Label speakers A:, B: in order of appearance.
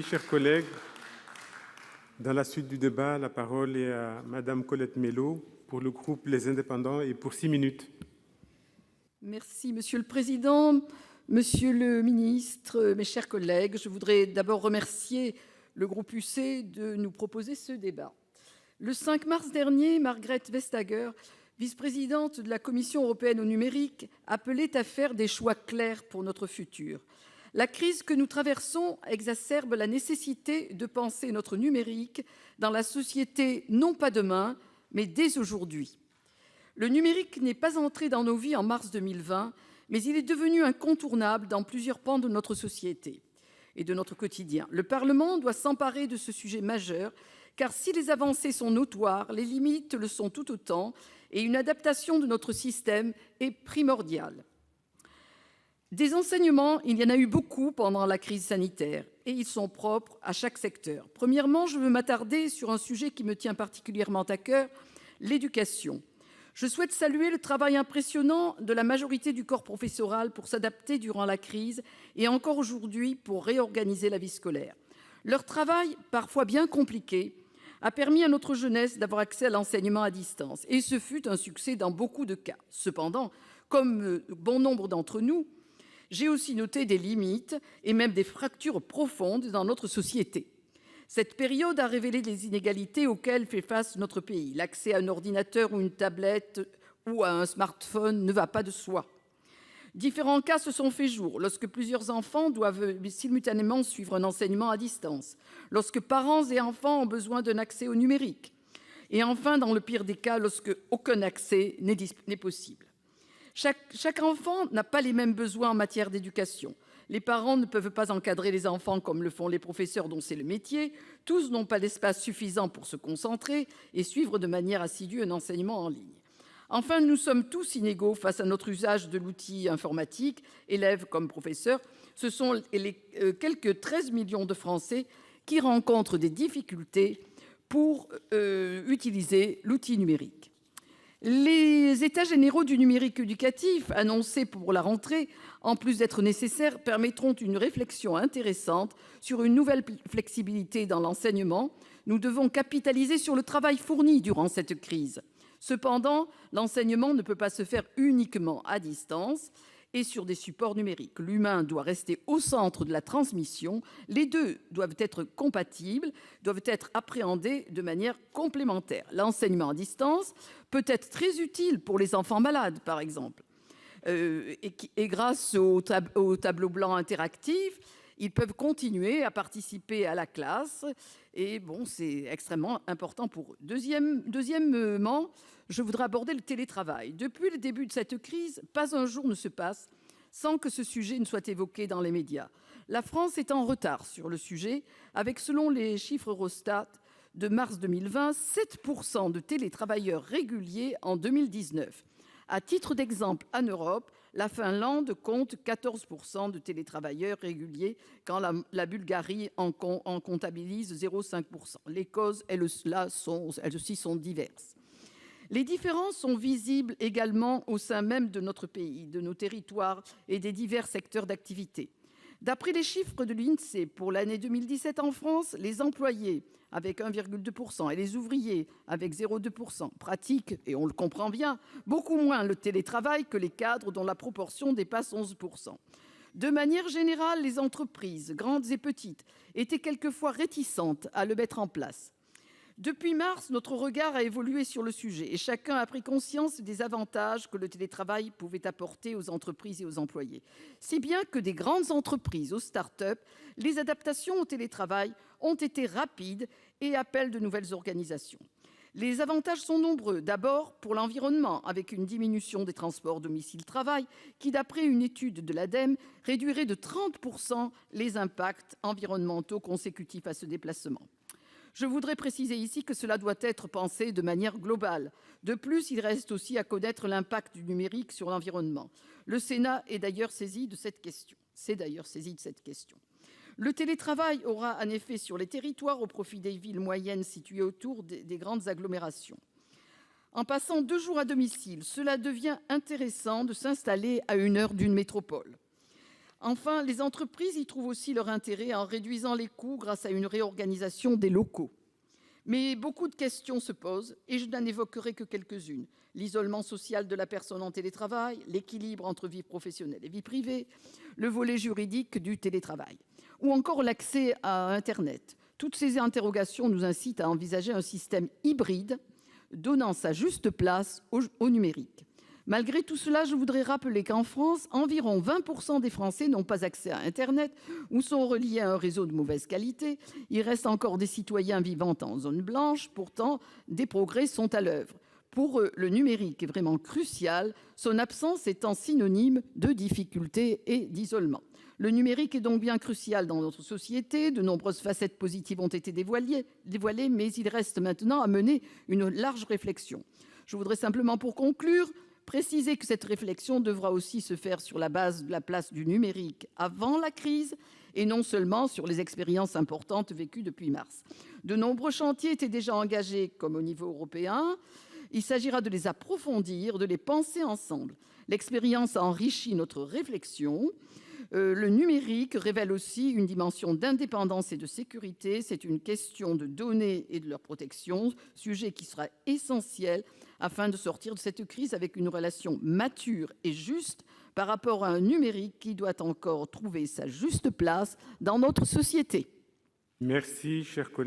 A: Chers collègues, dans la suite du débat, la parole est à Madame Colette Mélot pour le groupe Les Indépendants et pour 6 minutes.
B: Merci, Monsieur le Président, Monsieur le Ministre, mes chers collègues. Je voudrais d'abord remercier le groupe UC de nous proposer ce débat. Le 5 mars dernier, Margrethe Vestager, vice-présidente de la Commission européenne au numérique, appelait à faire des choix clairs pour notre futur. La crise que nous traversons exacerbe la nécessité de penser notre numérique dans la société, non pas demain, mais dès aujourd'hui. Le numérique n'est pas entré dans nos vies en mars 2020, mais il est devenu incontournable dans plusieurs pans de notre société et de notre quotidien. Le Parlement doit s'emparer de ce sujet majeur, car si les avancées sont notoires, les limites le sont tout autant, et une adaptation de notre système est primordiale. Des enseignements, il y en a eu beaucoup pendant la crise sanitaire, et ils sont propres à chaque secteur. Premièrement, je veux m'attarder sur un sujet qui me tient particulièrement à cœur, l'éducation. Je souhaite saluer le travail impressionnant de la majorité du corps professoral pour s'adapter durant la crise et encore aujourd'hui pour réorganiser la vie scolaire. Leur travail, parfois bien compliqué, a permis à notre jeunesse d'avoir accès à l'enseignement à distance, et ce fut un succès dans beaucoup de cas. Cependant, comme bon nombre d'entre nous, j'ai aussi noté des limites et même des fractures profondes dans notre société. Cette période a révélé les inégalités auxquelles fait face notre pays. L'accès à un ordinateur ou une tablette ou à un smartphone ne va pas de soi. Différents cas se sont fait jour lorsque plusieurs enfants doivent simultanément suivre un enseignement à distance, lorsque parents et enfants ont besoin d'un accès au numérique, et enfin, dans le pire des cas, lorsque aucun accès n'est possible. Chaque enfant n'a pas les mêmes besoins en matière d'éducation. Les parents ne peuvent pas encadrer les enfants comme le font les professeurs dont c'est le métier. Tous n'ont pas l'espace suffisant pour se concentrer et suivre de manière assidue un enseignement en ligne. Enfin, nous sommes tous inégaux face à notre usage de l'outil informatique, élèves comme professeurs. Ce sont les quelques 13 millions de Français qui rencontrent des difficultés pour utiliser l'outil numérique. Les états généraux du numérique éducatif, annoncés pour la rentrée, en plus d'être nécessaires, permettront une réflexion intéressante sur une nouvelle flexibilité dans l'enseignement. Nous devons capitaliser sur le travail fourni durant cette crise. Cependant, l'enseignement ne peut pas se faire uniquement à distance et sur des supports numériques. L'humain doit rester au centre de la transmission. Les deux doivent être compatibles, doivent être appréhendés de manière complémentaire. L'enseignement à distance peut être très utile pour les enfants malades, par exemple. Et grâce au tableau blanc interactif, ils peuvent continuer à participer à la classe. Et bon, c'est extrêmement important pour eux. Deuxièmement, je voudrais aborder le télétravail. Depuis le début de cette crise, pas un jour ne se passe sans que ce sujet ne soit évoqué dans les médias. La France est en retard sur le sujet, avec, selon les chiffres Eurostat de mars 2020, 7% de télétravailleurs réguliers en 2019. À titre d'exemple, en Europe, la Finlande compte 14% de télétravailleurs réguliers, quand la Bulgarie en comptabilise 0,5%. Les causes, elles aussi, sont diverses. Les différences sont visibles également au sein même de notre pays, de nos territoires et des divers secteurs d'activité. D'après les chiffres de l'INSEE, pour l'année 2017 en France, les employés, avec 1,2%, et les ouvriers, avec 0,2%, pratiquent, et on le comprend bien, beaucoup moins le télétravail que les cadres, dont la proportion dépasse 11%. De manière générale, les entreprises, grandes et petites, étaient quelquefois réticentes à le mettre en place. Depuis mars, notre regard a évolué sur le sujet et chacun a pris conscience des avantages que le télétravail pouvait apporter aux entreprises et aux employés. Si bien que des grandes entreprises aux start-up, les adaptations au télétravail ont été rapides et appellent de nouvelles organisations. Les avantages sont nombreux. D'abord, pour l'environnement, avec une diminution des transports domicile-travail qui, d'après une étude de l'ADEME, réduirait de 30% les impacts environnementaux consécutifs à ce déplacement. Je voudrais préciser ici que cela doit être pensé de manière globale. De plus, il reste aussi à connaître l'impact du numérique sur l'environnement. Le Sénat est d'ailleurs saisi de cette question. Le télétravail aura un effet sur les territoires au profit des villes moyennes situées autour des grandes agglomérations. En passant 2 jours à domicile, cela devient intéressant de s'installer à 1 heure d'une métropole. Enfin, les entreprises y trouvent aussi leur intérêt en réduisant les coûts grâce à une réorganisation des locaux. Mais beaucoup de questions se posent et je n'en évoquerai que quelques-unes. L'isolement social de la personne en télétravail, l'équilibre entre vie professionnelle et vie privée, le volet juridique du télétravail, ou encore l'accès à Internet. Toutes ces interrogations nous incitent à envisager un système hybride donnant sa juste place au numérique. Malgré tout cela, je voudrais rappeler qu'en France, environ 20% des Français n'ont pas accès à Internet ou sont reliés à un réseau de mauvaise qualité. Il reste encore des citoyens vivant en zone blanche. Pourtant, des progrès sont à l'œuvre. Pour eux, le numérique est vraiment crucial, son absence étant synonyme de difficulté et d'isolement. Le numérique est donc bien crucial dans notre société. De nombreuses facettes positives ont été dévoilées, mais il reste maintenant à mener une large réflexion. Je voudrais simplement, pour conclure, préciser que cette réflexion devra aussi se faire sur la base de la place du numérique avant la crise et non seulement sur les expériences importantes vécues depuis mars. De nombreux chantiers étaient déjà engagés, comme au niveau européen. Il s'agira de les approfondir, de les penser ensemble. L'expérience a enrichi notre réflexion. Le numérique révèle aussi une dimension d'indépendance et de sécurité. C'est une question de données et de leur protection, sujet qui sera essentiel afin de sortir de cette crise avec une relation mature et juste par rapport à un numérique qui doit encore trouver sa juste place dans notre société.
A: Merci, cher collègue.